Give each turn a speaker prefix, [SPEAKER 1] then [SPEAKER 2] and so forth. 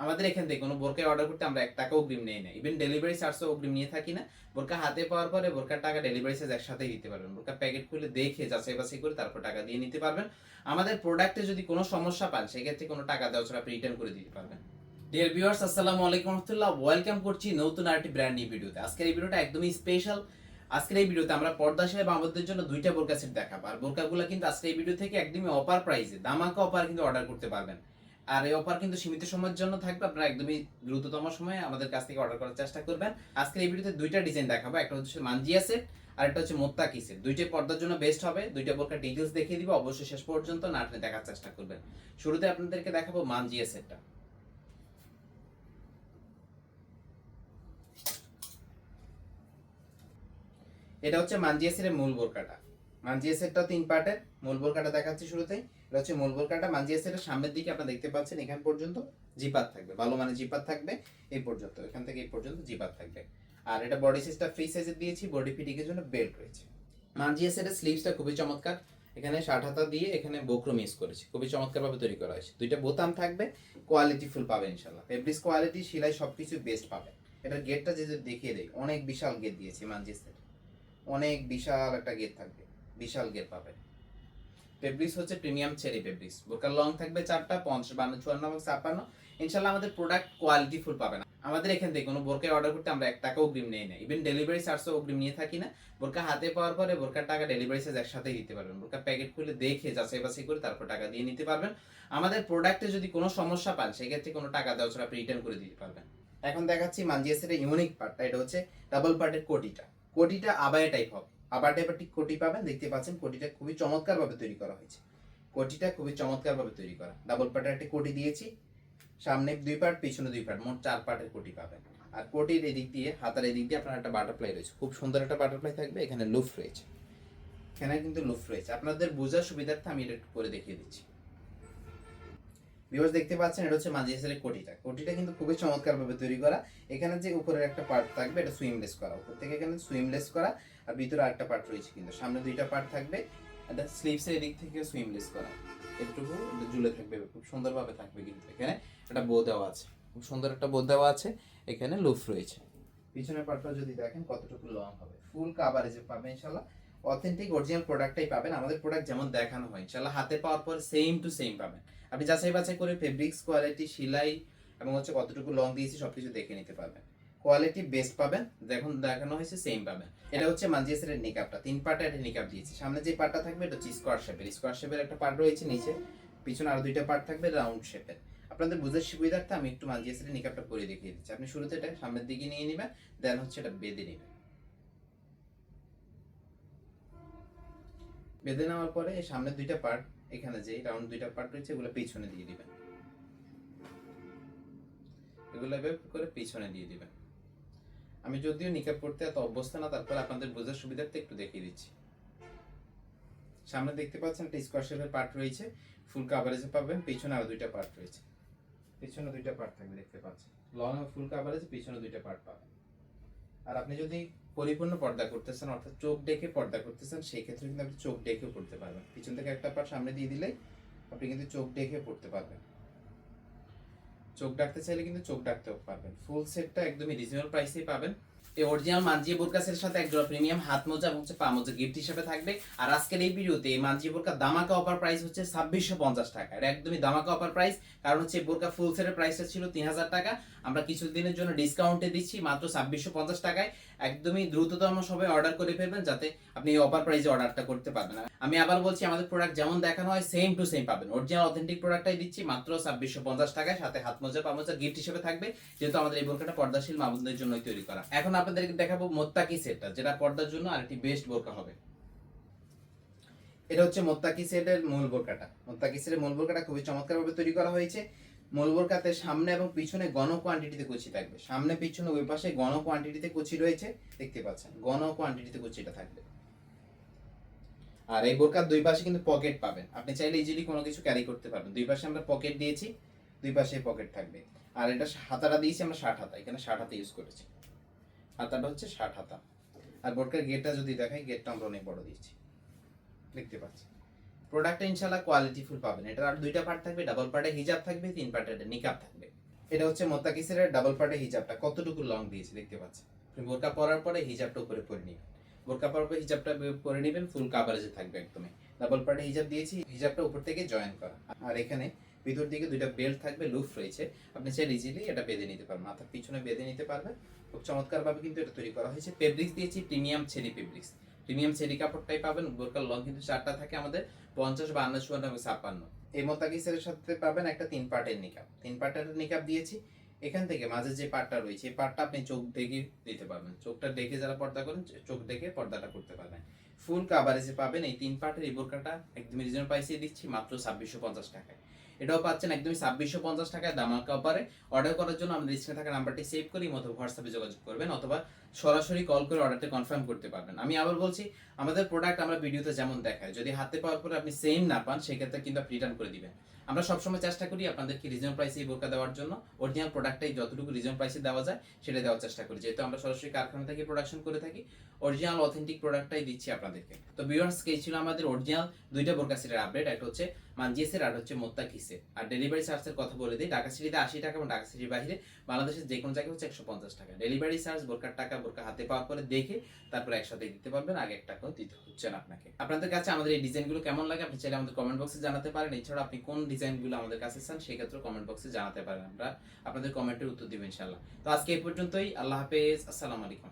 [SPEAKER 1] আমাদের এখান থেকে কোনো বোরকা অর্ডার করতে আমরা 1 টাকা অগ্রিম নেই না, ইভেন ডেলিভারি চার্জও অগ্রিম নিয়ে থাকি না। বোরকা হাতে পাওয়ার পরে বোরকার টাকা ডেলিভারি চার্জ একসাথেই দিতে পারবেন। বোরকা প্যাকেট খুলে দেখে যাচাই বাছাই করে তারপর টাকা দিয়ে নিতে পারবেন। আমাদের প্রোডাক্টে যদি কোনো সমস্যা পান সেক্ষেত্রে কোনো টাকা দেওয়া ছাড়া আপনি রিটার্ন করে দিতে পারবেন। ডিয়ার ভিউয়ার্স, আসসালামু আলাইকুম রহমতুল্লাহ, ওয়েলকাম করছি নতুন আরেকটি ব্র্যান্ড নিউ ভিডিওতে। আজকের এই ভিডিওটা একদমই স্পেশাল। আজকের এই ভিডিওতে আমরা পর্দাশীল বাংলাদেশের জন্য 2টা বোরকা সেট দেখাবো। আর বোরকাগুলো কিন্তু আজকের এই ভিডিও থেকে একদমই অফার প্রাইসে, দামাকা অফার কিন্তু অর্ডার করতে পারবেন। আর এই অফার কিন্তু সীমিত সময়ের জন্য থাকবে, আপনারা একদমই দ্রুততম সময়ে আমাদের কাছ থেকে অর্ডার করার চেষ্টা করবেন। আজকের এই ভিডিওতে 2টা ডিজাইন দেখাবো, একটা হচ্ছে মানজিয়া সেট আর একটা হচ্ছে মোত্তাকি সেট। 2টাই পর্দার জন্য বেস্ট হবে। 2টা বোরকার ডিটেইলস দেখিয়ে দিব, অবশ্যই শেষ পর্যন্ত না টেনে দেখার চেষ্টা করবেন। শুরুতে আপনাদেরকে দেখাবো মানজিয়া সেটটা। এটা হচ্ছে মানজিয়া সেটের মূল বোরকাটা। মানজিয়া সেটটা 3 পার্টের। মূল বোরকাটা দেখাচ্ছি শুরুতেই। এটা হচ্ছে মূল বোরকাটা। মানজিয়া সেটের সামনের দিকে আপনারা দেখতে পাচ্ছেন এখান পর্যন্ত জিপার থাকবে, ভালো মানে জিপার থাকবে এই পর্যন্ত, এখান থেকে এই পর্যন্ত জিপার থাকবে। আর এটা বডি সাইজটা ফ্রি সাইজের দিয়েছি, বডি ফিটিং এর জন্য বেল্ট রয়েছে। মানজিয়া সেটের স্লিভসটা খুবই চমৎকার, এখানে 60 হাতা দিয়ে এখানে বক্রম ইউজ করেছি, খুবই চমৎকার ভাবে তৈরি করা হয়েছে। 2টা বোতাম থাকবে, কোয়ালিটি ফুল পাবেন ইনশাআল্লাহ। ফেব্রিক্স কোয়ালিটি, সেলাই সবকিছু বেস্ট পাবেন। এটার গেটটা যদি দেখিয়ে দেই, অনেক বিশাল গেট দিয়েছি মানজিয়া সেট, অনেক বিশাল একটা গেট থাকবে, বিশাল গেট পাবে। ফেব্রিক্স হচ্ছে প্রিমিয়াম চেরি ফেব্রিক্স। বোরকার লং থাকবে 4টা, 50, 52, 54 এবং 56। ইনশাআল্লাহ আমাদের প্রোডাক্ট কোয়ালিটি ফুল পাবেন। আমাদের এখান থেকে কোনো বোরকা অর্ডার করতে আমরা 1 টাকা অগ্রিম নেই না, ইভেন ডেলিভারি চার্জও অগ্রিম নিয়ে থাকি না। বোরকা হাতে পাওয়ার পরে বোরকার টাকা ডেলিভারি চার্জ একসাথেই দিতে পারবেন। বোরকা প্যাকেট খুলে দেখে যাচাই বাছাই করে তারপর টাকা দিয়ে নিতে পারবেন। আমাদের প্রোডাক্টে যদি কোনো সমস্যা পান সেক্ষেত্রে কোনো টাকা দেওয়া ছাড়া আপনি রিটার্ন করে দিতে পারবেন। এখন দেখাচ্ছি মানজিয়া সেটের ইউনিক পার্টটা। এটা হচ্ছে ডাবল পার্টের কোটিটা। কোটিটা আবায়া টাইপ হবে, আবার টাইপের ঠিক কোটি পাবেন। দেখতে পাচ্ছেন কোটিটা খুবই চমৎকার ভাবে তৈরি করা হয়েছে। কোটিটা খুবই চমৎকার ভাবে তৈরি করা। ডাবল পার্টের একটা কোটি দিয়েছি, সামনে 2 পার্ট, পিছনে 2 পার্ট, মোট 4 পার্টের কোটি পাবেন। আর কোটির এদিক দিয়ে, হাতার এদিক দিয়ে আপনার একটা বাটারফ্লাই রয়েছে, খুব সুন্দর একটা বাটারফ্লাই থাকবে। এখানে লুফ রয়েছে, এখানে কিন্তু লুফ রয়েছে। আপনাদের বোঝার সুবিধার্থে আমি এটা একটু করে দেখিয়ে দিচ্ছি। ভিউয়ার্স দেখতে পাচ্ছেন এটা হচ্ছে মানজিয়া সেটের কোটিটা। কোটিটা কিন্তু খুবই চমৎকার ভাবে তৈরি করা। এখানে যে উপরের একটা পার্ট থাকবে এটা সুইমলেস করা, উপর থেকে এখানে সুইমলেস করা। আর ভিতরে আরেকটা পার্ট রয়েছে, কিন্তু সামনে 2টা পার্ট থাকবে। এটা স্লিভসের এদিক থেকে সুইমলেস করা, এটুকু ঝুলে থাকবে, খুব সুন্দরভাবে থাকবে। কিন্তু এখানে একটা বো দেওয়া আছে, খুব সুন্দর একটা বো দেওয়া আছে। এখানে লুফ রয়েছে। পিছনের পার্টটা যদি দেখেন কতটুকু লং হবে, ফুল কাভারেজে পাবেন ইনশাআল্লাহ। অথেন্টিক অরিজিনাল প্রোডাক্টটাই পাবেন। আমাদের প্রোডাক্ট যেমন দেখানো হয় ইনশাআল্লাহ হাতে পাওয়ার পর সেম টু সেম পাবেন। আপনি যাচাই বাছাই করে ফেব্রিক্স কোয়ালিটি, সেলাই এবং হচ্ছে কতটুকু লং দিয়েছি সবকিছু দেখে নিতে পারবেন। কোয়ালিটি বেস্ট পাবেন, দেখুন দেখানো হয়েছে সেম পাবেন। এটা হচ্ছে মানজিয়া সেটের নিকাবটা। 3 পার্টে একটা নিকাব দিয়েছি। সামনে যে পার্টটা থাকবে এটা হচ্ছে স্কোয়ার শেপের, স্কোয়ার শেপের একটা পার্ট রয়েছে নিচে, পিছনে আরো 2টা পার্ট থাকবে রাউন্ড শেপের। আপনাদের বুঝার সুবিধার্থে আমি একটু মানজিয়া সেটের নিকাবটা করে দেখিয়ে দিচ্ছি। আপনি শুরুতে এটা সামনের দিকে নিয়ে নেবেন, দেন হচ্ছে এটা বেঁধে নেবেন। বেঁধে নেওয়ার পরে এই সামনের 2টা পার্ট, এখানে যে রাউন্ড 2টা পার্ট রয়েছে এগুলো পিছনে দিয়ে দিবেন, এগুলো এভাবে করে পিছনে দিয়ে দিবেন। আমি যদিও নিকাব করতে এত অভ্যস্ত না, তারপর আপনাদের বোঝার সুবিধার্থে একটু দেখিয়ে দিচ্ছি। সামনে দেখতে পাচ্ছেন একটা স্কোয়ার শেপের পার্ট রয়েছে, ফুল কাভারেজে পাবেন। পিছনে আরো 2টা পার্ট রয়েছে, পিছনে 2টা পার্ট থাকবে দেখতে পাচ্ছেন, লং এবং ফুল কাভারেজে পিছনে 2টা পার্ট পাবেন। আর আপনি যদি পরিপূর্ণ পর্দা করতেছেন, অর্থাৎ চোখ ডেকে পর্দা করতেছেন, সেই ক্ষেত্রে কিন্তু আপনি চোখ ডেকেও পড়তে পারবেন। পিছন থেকে একটা পার্ট সামনে দিয়ে দিলেই আপনি কিন্তু চোখ ডেকে পড়তে পারবেন। চোখ ডাকতে চাইলে কিন্তু চোখ ডাকতেও পারবেন। ফুল সেটটা একদমই রিজনেবল প্রাইসেই পাবেন। এই অরিজিনাল মানজিয়া বোরকা সেটের সাথে একজোড়া প্রিমিয়াম হাত মোজা এবং হচ্ছে পা মোজা গিফট হিসেবে থাকবে। আর আজকের এই ভিডিওতে এই মানজিয়া বোরকা দামাকা অফার প্রাইস হচ্ছে 2650 টাকা। এটা একদমই দামাকা অফার প্রাইস, কারণ হচ্ছে বোরকা ফুল সেটের প্রাইসটা ছিল 3000 টাকা, আমরা কিছুদিনের জন্য ডিসকাউন্টে দিচ্ছি মাত্র 2650 টাকায়। একদমই দ্রুততম সময়ে অর্ডার করে ফেলবেন যাতে আপনি এই অফার প্রাইসে অর্ডারটা করতে পারবেন। আমি আবার বলছি, আমাদের প্রোডাক্ট যেমন দেখানো হয় সেম টু সেম পাবেন। অরিজিনাল অথেন্টিক প্রোডাক্টটাই দিচ্ছি মাত্র 2650 টাকায়, সাথে হাত মোজা পা মোজা গিফট হিসেবে থাকবে, যেহেতু আমাদের এই বোরকাটা পর্দাশীল মা বোনদের জন্যই তৈরি করা। এখন আপনাদেরকে দেখাবো মোত্তাকি সেটটা, যেটা পর্দার জন্য আরেকটি বেস্ট বোরকা হবে। এটা হচ্ছে মোত্তাকি সেটের মূল বোরকাটা। মোত্তাকি সেটের মূল বোরকাটা খুবই চমৎকারভাবে তৈরি করা হয়েছে। মূল বোরকাতে সামনে এবং পিছনে গণ কোয়ান্টিটিতে কুচি থাকবে, সামনে পিছনে ওই পাশে গণ কোয়ান্টিটিতে কুচি রয়েছে, দেখতে পাচ্ছেন গণ কোয়ান্টিটিতে কুচিটা থাকবে। আর এই বোরকার 2 পাশে কিন্তু পকেট পাবেন, আপনি চাইলে ইজিলি কোনো কিছু ক্যারি করতে পারবেন। 2 পাশে আমরা পকেট দিয়েছি, 2 পাশে পকেট থাকবে। আর এটা হাতাটা দিয়েছি আমরা 60 হাতা, এখানে 60 হাতা ইউজ করেছি, হাতাটা হচ্ছে 60 হাতা। আর বোরকার গেটটা যদি দেখাই, গেটটা আমরা অনেক বড় দিয়েছি, দেখতে পাচ্ছি। প্রোডাক্টটা ইনশাআল্লাহ কোয়ালিটি ফুল পাবেন। এটার আর 2টা পার্ট থাকবে, ডাবল পার্টে হিজাব থাকবে, 3 পার্টে নিকাব থাকবে। এটা হচ্ছে মোত্তাকিসের ডাবল পার্টের হিজাবটা কতটুকু লং দিয়েছে দেখতে পাচ্ছেন। আপনি বোরকা পরার পরে হিজাবটা উপরে পরে নেবেন, বোরকা পরার পরে হিজাবটা পরে নেবেন, ফুল কাভারেজে থাকবে একদমই। ডাবল পার্টের হিজাব দিয়েছি, হিজাবটা উপর থেকে জয়েন করা। আর এখানে ভিতর দিকে দুইটা বেল্ট থাকবে, লুফ রয়েছে, আপনি চাইলে ইজিলি এটা বেঁধে নিতে পারবেন, মাথার পিছনে বেঁধে নিতে পারবেন। খুব চমৎকার ভাবে কিন্তু এটা তৈরি করা হয়েছে। ফেব্রিক্স দিয়েছি premium cherry fabrics, premium cherry কাপড়টাই পাবেন। বোরকার লং কিন্তু 4টা থাকে আমাদের, 50, 52, 54 এবং 56। এই মোত্তাকিসের সাথে পাবেন একটা 3 পার্টের নিকাব, 3 পার্টের নিকাব দিয়েছি। এখান থেকে মাঝে যে পার্টটা রয়েছে এই পার্টটা আপনি চোখ দেখে দিতে পারবেন, চোখটা দেখে যারা পর্দা করেন চোখ দেখে পর্দাটা করতে পারবেন। ফুল কাভারেজে পাবেন এই 3 পার্টের এই বোরকাটা একদমই রিজনেবল প্রাইসে দিচ্ছি মাত্র 2650 টাকায়। এটাও পাচ্ছেন একদমই 2650 টাকায় দামাকা অফারে। অর্ডার করার জন্য আমাদের স্ক্রিনে থাকা নাম্বারটি সেভ করে অথবা হোয়াটসঅ্যাপে যোগাযোগ করবেন, অথবা সরাসরি কল করে অর্ডারটা কনফার্ম করতে পারবেন। আমি আবার বলছি, আমাদের প্রোডাক্ট আমরা ভিডিওতে যেমন দেখাই, যদি হাতে পাওয়ার পরে আপনি সেম না পান সেক্ষেত্রে কিন্তু আপনি রিটার্ন করে দিবেন। আমরা সবসময় চেষ্টা করি আপনাদেরকে রিজনেবল প্রাইসে এই বোরকা দেওয়ার জন্য, অরিজিনাল প্রোডাক্টটাই যতটুকু রিজনেবল প্রাইসে দেওয়া যায় সেটা দেওয়ার চেষ্টা করি, যেহেতু আমরা সরাসরি কারখানা থেকে প্রোডাকশন করে থাকি, অরিজিনাল অথেন্টিক প্রোডাক্টটাই দিচ্ছি আপনাদেরকে। তো ভিউয়ার্স, এই ছিল আমাদের অরিজিনাল দুইটা বোরকা সেটের আপডেট, একটা হচ্ছে মানজিয়াসের আর হচ্ছে মোত্তাকিসের। আর ডেলিভারি চার্জের কথা বলে দিই, ঢাকা সিটিতে 80 টাকা এবং ঢাকা সিটির বাইরে বাংলাদেশের যে কোনো জায়গায় হচ্ছে 150 টাকা ডেলিভারি চার্জ। বোরকার টাকা বোরকা হাতে পাওয়ার পরে দেখে তারপরে একসাথে দিতে পারবেন, আগে এক টাকাও দিতে হচ্ছে না আপনাকে। আপনাদের কাছে আমাদের এই ডিজাইনগুলো কেমন লাগে আপনি চাইলে আমাদের কমেন্ট বক্সে জানাতে পারেন। এছাড়া আপনি কোন ডিজাইনগুলো আমাদের কাছে চান সেক্ষেত্রে কমেন্ট বক্সে জানাতে পারেন, আমরা আপনাদের কমেন্টের উত্তর দিব ইনশাআল্লাহ। তো আজকে এই পর্যন্তই, আল্লাহ হাফেজ, আসসালামু আলাইকুম।